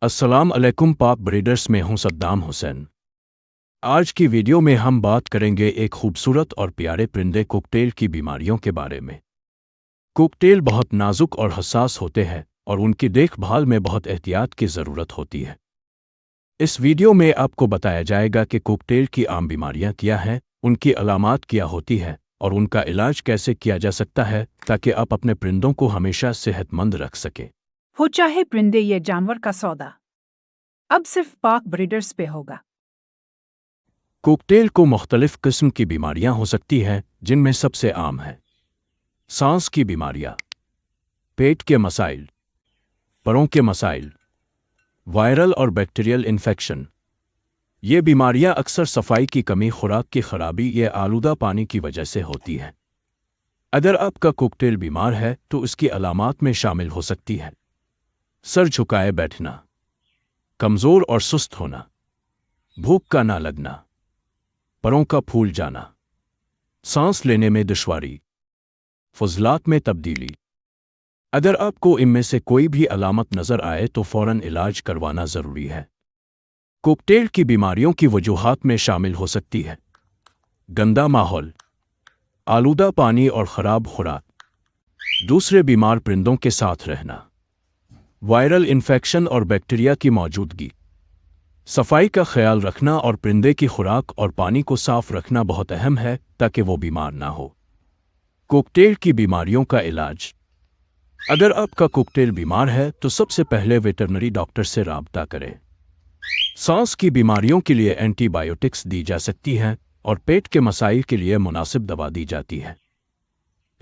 السلام علیکم پاک بریڈرز، میں ہوں صدام حسین۔ آج کی ویڈیو میں ہم بات کریں گے ایک خوبصورت اور پیارے پرندے کوکٹیل کی بیماریوں کے بارے میں۔ کوکٹیل بہت نازک اور حساس ہوتے ہیں اور ان کی دیکھ بھال میں بہت احتیاط کی ضرورت ہوتی ہے۔ اس ویڈیو میں آپ کو بتایا جائے گا کہ کوکٹیل کی عام بیماریاں کیا ہیں، ان کی علامات کیا ہوتی ہیں اور ان کا علاج کیسے کیا جا سکتا ہے تاکہ آپ اپنے پرندوں کو ہمیشہ صحت مند رکھ سکیں۔ ہو چاہے پرندے یا جانور کا سودا، اب صرف پاک بریڈرز پہ ہوگا۔ کوکٹیل کو مختلف قسم کی بیماریاں ہو سکتی ہیں، جن میں سب سے عام ہے سانس کی بیماریاں، پیٹ کے مسائل، پروں کے مسائل، وائرل اور بیکٹیریل انفیکشن۔ یہ بیماریاں اکثر صفائی کی کمی، خوراک کی خرابی یا آلودہ پانی کی وجہ سے ہوتی ہیں۔ اگر آپ کا کوکٹیل بیمار ہے تو اس کی علامات میں شامل ہو سکتی ہے سر جھکائے بیٹھنا، کمزور اور سست ہونا، بھوک کا نہ لگنا، پروں کا پھول جانا، سانس لینے میں دشواری، فضلات میں تبدیلی۔ اگر آپ کو ان میں سے کوئی بھی علامت نظر آئے تو فوراً علاج کروانا ضروری ہے۔ کوکٹیل کی بیماریوں کی وجوہات میں شامل ہو سکتی ہے گندا ماحول، آلودہ پانی اور خراب خوراک، دوسرے بیمار پرندوں کے ساتھ رہنا، وائرل انفیکشن اور بیکٹیریا کی موجودگی۔ صفائی کا خیال رکھنا اور پرندے کی خوراک اور پانی کو صاف رکھنا بہت اہم ہے تاکہ وہ بیمار نہ ہو۔ کوکٹیل کی بیماریوں کا علاج۔ اگر آپ کا کوکٹیل بیمار ہے تو سب سے پہلے ویٹرنری ڈاکٹر سے رابطہ کریں۔ سانس کی بیماریوں کے لیے اینٹی بائیوٹکس دی جا سکتی ہیں اور پیٹ کے مسائل کے لیے مناسب دوا دی جاتی ہے۔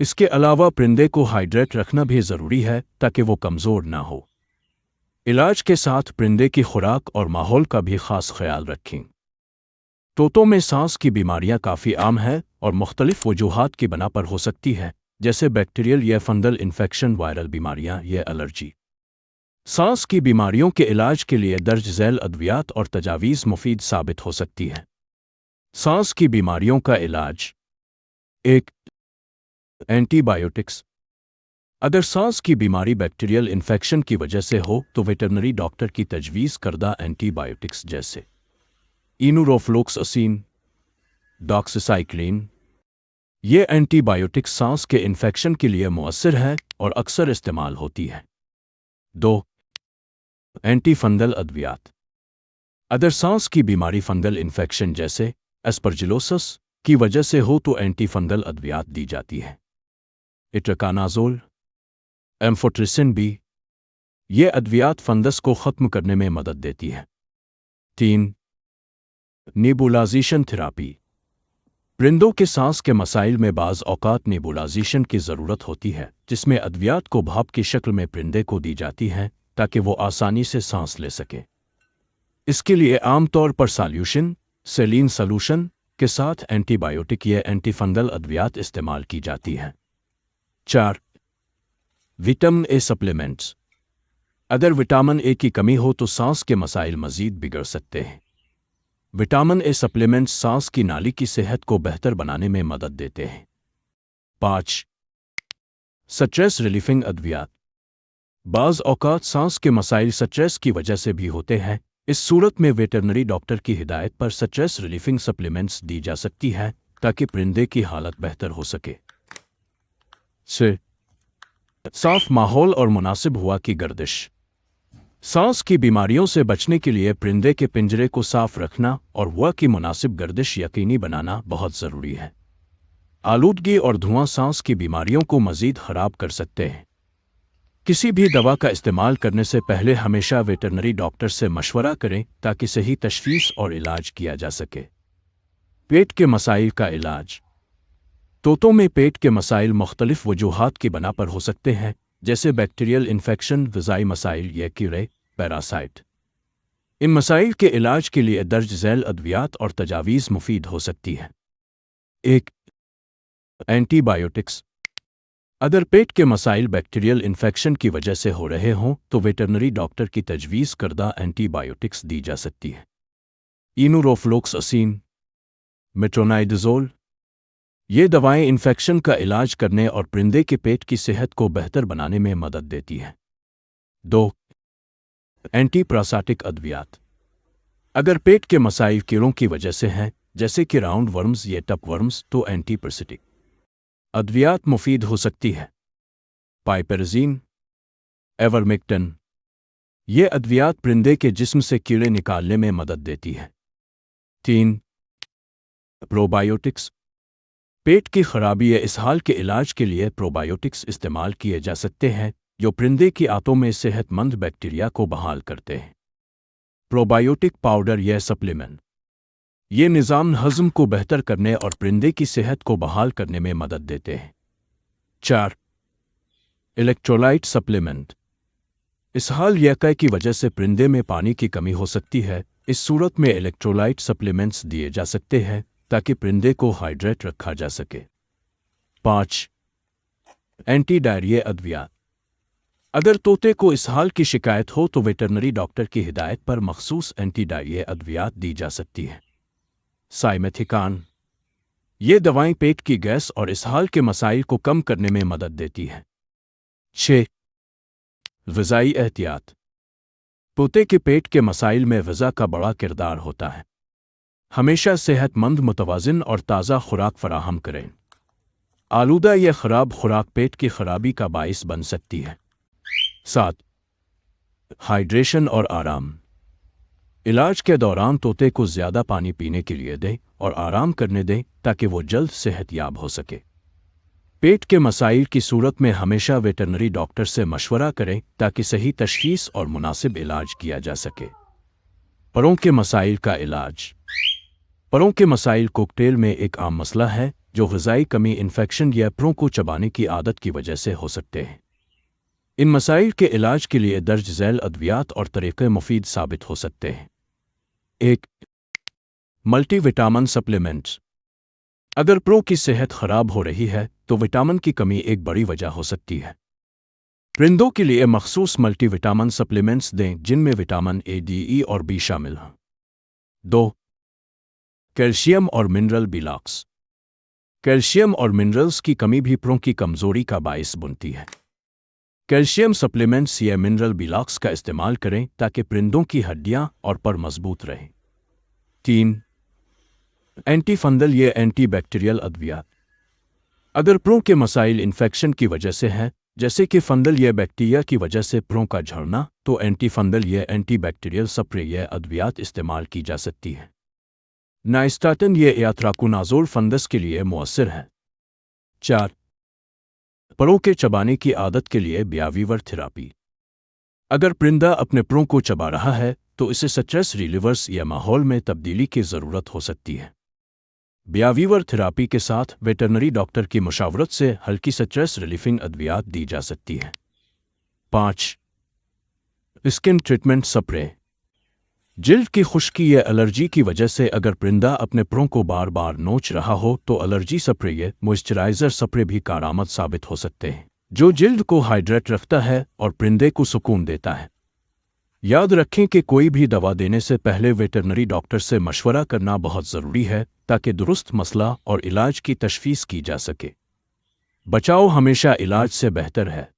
اس کے علاوہ پرندے کو ہائیڈریٹ رکھنا بھی ضروری ہے تاکہ وہ کمزور نہ ہو۔ علاج کے ساتھ پرندے کی خوراک اور ماحول کا بھی خاص خیال رکھیں۔ طوطوں میں سانس کی بیماریاں کافی عام ہیں اور مختلف وجوہات کی بنا پر ہو سکتی ہے، جیسے بیکٹیریل یا فنگل انفیکشن، وائرل بیماریاں یا الرجی۔ سانس کی بیماریوں کے علاج کے لیے درج ذیل ادویات اور تجاویز مفید ثابت ہو سکتی ہے۔ سانس کی بیماریوں کا علاج۔ 1. Antibiotics. اگر سانس کی بیماری بیکٹیریل انفیکشن کی وجہ سے ہو تو ویٹرنری ڈاکٹر کی تجویز کردہ اینٹی بائیوٹکس جیسے اینوروفلوکساسین، ڈاکسیسائکلین، یہ اینٹی بائیوٹکس سانس کے انفیکشن کے لیے مؤثر ہے اور اکثر استعمال ہوتی ہے۔ 2. اینٹی فنگل ادویات۔ اگر سانس کی بیماری فنگل انفیکشن جیسے ایسپرجلوسس کی وجہ سے ہو تو اینٹی فنگل ادویات دی جاتی ہے۔ اٹرکانازول، ایمفوٹریسن بی، یہ ادویات فنگس کو ختم کرنے میں مدد دیتی ہے۔ 3. نیبولائزیشن تھراپی۔ پرندوں کے سانس کے مسائل میں بعض اوقات نیبولائزیشن کی ضرورت ہوتی ہے، جس میں ادویات کو بھاپ کی شکل میں پرندے کو دی جاتی ہیں تاکہ وہ آسانی سے سانس لے سکے۔ اس کے لیے عام طور پر سالوشن، سیلین سلوشن کے ساتھ اینٹی بائیوٹک یا اینٹی فنگل ادویات استعمال کی جاتی ہیں۔ 4. Vitamin A supplements. اگر وٹامن اے کی کمی ہو تو سانس کے مسائل مزید بگڑ سکتے ہیں۔ وٹامن اے سپلیمنٹس سانس کی نالی کی صحت کو بہتر بنانے میں مدد دیتے ہیں۔ 5. سٹریس ریلیفنگ ادویات۔ بعض اوقات سانس کے مسائل سٹریس کی وجہ سے بھی ہوتے ہیں، اس صورت میں ویٹرنری ڈاکٹر کی ہدایت پر سٹریس ریلیفنگ سپلیمنٹس دی جا سکتی ہے تاکہ پرندے کی حالت بہتر ہو سکے۔ 6. صاف ماحول اور مناسب ہوا کی گردش۔ سانس کی بیماریوں سے بچنے کے لیے پرندے کے پنجرے کو صاف رکھنا اور ہوا کی مناسب گردش یقینی بنانا بہت ضروری ہے۔ آلودگی اور دھواں سانس کی بیماریوں کو مزید خراب کر سکتے ہیں۔ کسی بھی دوا کا استعمال کرنے سے پہلے ہمیشہ ویٹرنری ڈاکٹر سے مشورہ کریں تاکہ صحیح تشخیص اور علاج کیا جا سکے۔ پیٹ کے مسائل کا علاج۔ طوطوں میں پیٹ کے مسائل مختلف وجوہات کی بنا پر ہو سکتے ہیں، جیسے بیکٹیریل انفیکشن، غذائی مسائل یا کیڑے، پیراسائٹ۔ ان مسائل کے علاج کے لیے درج ذیل ادویات اور تجاویز مفید ہو سکتی ہے۔ 1. Antibiotics. اگر پیٹ کے مسائل بیکٹیریل انفیکشن کی وجہ سے ہو رہے ہوں تو ویٹرنری ڈاکٹر کی تجویز کردہ اینٹی بائیوٹکس دی جا سکتی ہے۔ اینوروفلوکساسین، میٹرونائڈازول، یہ دوائیں انفیکشن کا علاج کرنے اور پرندے کے پیٹ کی صحت کو بہتر بنانے میں مدد دیتی ہیں۔ 2. एंटी प्रासाटिक अद्वियात। अगर पेट के मसाइल कीड़ों की वजह से हैं, जैसे कि राउंड वर्म्स या टप वर्म्स, तो एंटी प्रासाटिक अद्वियात मुफीद हो सकती है। पाइपेरजीन, एवर्मेक्टिन। ये अद्वियात परिंदे के जिस्म से कीड़े निकालने में मदद देती है। 3. प्रोबायोटिक्स। पेट की खराबी या इसहाल के इलाज के लिए प्रोबायोटिक्स इस्तेमाल किए जा सकते हैं, जो परिंदे की आंतों में सेहतमंद बैक्टीरिया को बहाल करते हैं। प्रोबायोटिक पाउडर या सप्लीमेंट ये निज़ाम हज़म को बेहतर करने और परिंदे की सेहत को बहाल करने में मदद देते हैं। 4. Electrolyte supplement. इसहाल या कै की वजह से परिंदे में पानी की कमी हो सकती है। इस सूरत में इलेक्ट्रोलाइट सप्लीमेंट्स दिए जा सकते हैं ताकि परिंदे को हाइड्रेट रखा जा सके। 5. एंटी डायरिया अद्वियात। अगर तोते को इसहाल की शिकायत हो तो वेटरनरी डॉक्टर की हिदायत पर मखसूस एंटी डायरिया अद्वियात दी जा सकती है। साइमेथिकान। ये दवाएं पेट की गैस और इसहाल के मसाइल को कम करने में मदद देती है। 6. ग़िज़ाई एहतियात। तोते के पेट के मसाइल में ग़िज़ा का बड़ा किरदार होता है। हमेशा सेहतमंद, मुतवाज़िन और ताज़ा खुराक फराहम करें। आलूदा या ख़राब खुराक पेट की खराबी का बाइस बन सकती है। 7. हाइड्रेशन और आराम। इलाज के दौरान तोते को ज़्यादा पानी पीने के लिए दें और आराम करने दें ताकि वो जल्द सेहतयाब हो सके। पेट के मसाइल की सूरत में हमेशा वेटरनरी डॉक्टर से मशवरा करें ताकि सही तशख़ीस और मुनासिब इलाज किया जा सके। परों के मसाइल का इलाज। परों के मसाइल कोकटेल में एक आम मसला है जो ग़िज़ाई कमी, इन्फेक्शन या परों को चबाने की आदत की वजह से हो सकते हैं। इन मसाइल के इलाज के लिए दर्ज झैल अद्वियात और तरीक़े मुफीद साबित हो सकते हैं। 1. Multivitamin supplements. अगर परों की सेहत खराब हो रही है तो विटामिन की कमी एक बड़ी वजह हो सकती है। परिंदों के लिए मखसूस मल्टीविटामिन सप्लीमेंट्स दें जिनमें विटामिन ए, डी, ई और बी शामिल हैं। 2. कैल्शियम और मिनरल बिलॉक्स। कैल्शियम और मिनरल्स की कमी भी परों की कमज़ोरी का बाइस बनती है। कैल्शियम सप्लीमेंट्स या मिनरल बिलॉक्स का इस्तेमाल करें ताकि परिंदों की हड्डियां और पर मजबूत रहें। 3. एंटी फंगल या एंटी बैक्टीरियल अद्वियात। अगर परों के मसाइल इन्फेक्शन की वजह से हैं, जैसे कि फंगल या बैक्टीरिया की वजह से परों का झड़ना, तो एंटी फंगल या एंटी बैक्टीरियल स्प्रे या अद्वियात इस्तेमाल की जा सकती है। नाइस्टाटिन या यात्राकुनाज़ोल फंगस के लिए मुअस्सिर है। 4. परों के चबाने की आदत के लिए बियावीवर थेरापी। अगर परिंदा अपने परों को चबा रहा है तो इसे स्ट्रेस रिलीवर्स या माहौल में तब्दीली की ज़रूरत हो सकती है। बियावीवर थेरापी के साथ वेटरनरी डॉक्टर की मशावरत से हल्की स्ट्रेस रिलीफिंग अद्वियात दी जा सकती है। 5. Skin treatment spray. जिल्द की खुश्की या एलर्जी की वजह से अगर परिंदा अपने परों को बार बार नोच रहा हो तो एलर्जी स्प्रे या मॉइस्चराइज़र स्प्रे भी कारआमद साबित हो सकते हैं, जो जिल्द को हाइड्रेट रखता है और परिंदे को सुकून देता है। याद रखें कि कोई भी दवा देने से पहले वेटरनरी डॉक्टर से मशवरा करना बहुत ज़रूरी है ताकि दुरुस्त मसला और इलाज की तशख़ीस की जा सके। बचाव हमेशा इलाज से बेहतर है।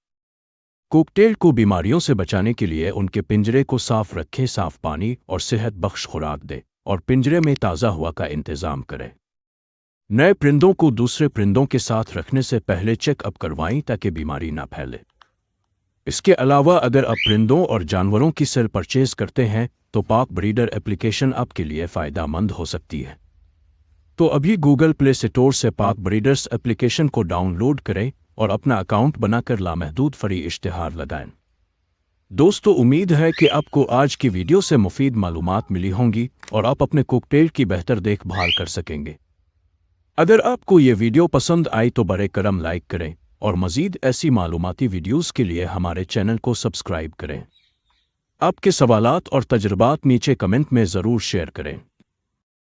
कोकटेल को बीमारियों से बचाने के लिए उनके पिंजरे को साफ रखें, साफ पानी और सेहत बख्श खुराक दें और पिंजरे में ताज़ा हवा का इंतज़ाम करें। नए परिंदों को दूसरे परिंदों के साथ रखने से पहले चेकअप करवाएं ताकि बीमारी ना फैले। इसके अलावा अगर आप परिंदों और जानवरों की सेल परचेज करते हैं तो पाक ब्रीडर एप्लीकेशन आपके लिए फ़ायदेमंद हो सकती है। तो अभी गूगल प्ले स्टोर से पाक ब्रीडर्स एप्लीकेशन को डाउनलोड करें और अपना अकाउंट बनाकर लामहदूद फ्री इश्तिहार लगाएं। दोस्तों, उम्मीद है कि आपको आज की वीडियो से मुफीद मालूमात मिली होंगी और आप अपने कोकटेल की बेहतर देखभाल कर सकेंगे। अगर आपको ये वीडियो पसंद आई तो बरे करम लाइक करें और मज़ीद ऐसी मालूमाती वीडियोज़ के लिए हमारे चैनल को सब्सक्राइब करें। आपके सवालात और तजुर्बात नीचे कमेंट में ज़रूर शेयर करें।